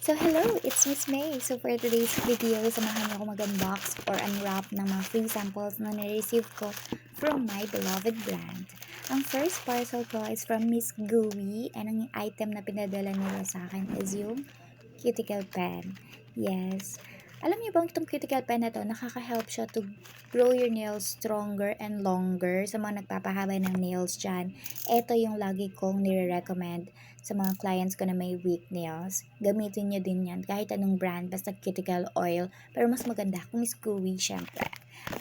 So hello, it's Miss May. So for today's video, samahan niyo ako mag-unbox or unwrap ng mga free samples na na-receive ko from my beloved brand. Ang first parcel ko is from Miss Gooey and ang item na pinadala nila sa akin is yung cuticle pen. Yes. Alam niyo bang itong cuticle pen na to, nakaka-help siya to grow your nails stronger and longer sa mga nagpapahaba ng nails dyan. Ito yung lagi kong nire-recommend sa mga clients ko na may weak nails. Gamitin nyo din yan kahit anong brand, basta cuticle oil. Pero mas maganda kung Miss Gooey, syempre.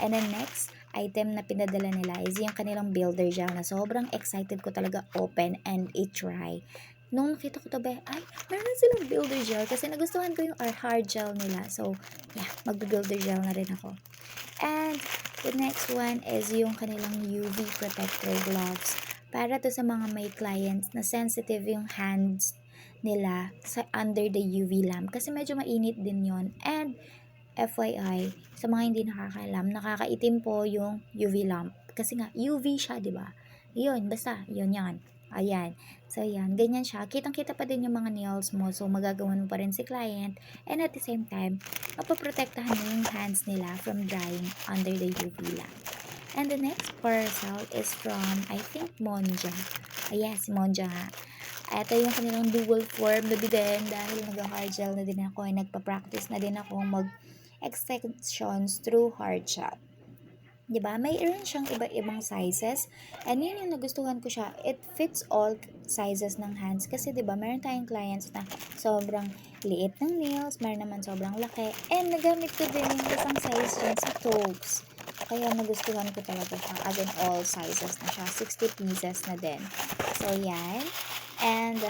And then next item na pinadala nila is yung kanilang builder gel na sobrang excited ko talaga open and i-try. Nung nakita ko to, ay, meron silang builder gel kasi nagustuhan ko yung hard gel nila. So, yeah, mag-builder gel na rin ako. And the next one is yung kanilang UV protector gloves. Para to sa mga may clients na sensitive yung hands nila sa under the UV lamp. Kasi medyo mainit din yon. And FYI, sa mga hindi nakakaalam, nakakaitim po yung UV lamp. Kasi nga, UV siya, di ba? Yun, basta, yun yan. Ayan. So, yan. Ganyan siya. Kitang-kita pa din yung mga nails mo. So, magagawan mo pa rin si client. And at the same time, mapaprotektahan mo yung hands nila from drying under the UV lamp. And the next parcel is from, I think, Monja. Yes, Monja nga. Ito yung kanilang dual form na din dahil nag-hard gel na din ako. Nagpa-practice na din ako mag-extensions through hard shot. Diba? Mayroon siyang iba-ibang sizes. And yun yung nagustuhan ko siya. It fits all sizes ng hands. Kasi diba, meron tayong clients na sobrang liit ng nails. Meron naman sobrang laki. And nagamit ko din yung isang size dyan sa toes. Kaya nagustuhan ko talaga siya. As in all sizes na siya. 60 pieces na din. So, yan. And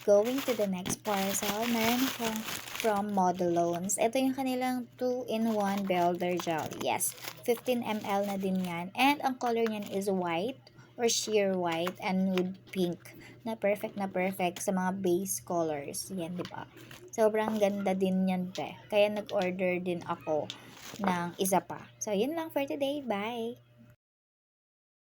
going to the next parcel, meron akong from Modelones. Ito yung kanilang 2-in-1 builder gel. Yes, 15 ml na din yan. And ang color niyan is white or sheer white and nude pink. Na perfect sa mga base colors. Yan, di ba? Sobrang ganda din yan, te. Kaya nag-order din ako ng isa pa. So, yun lang for today. Bye!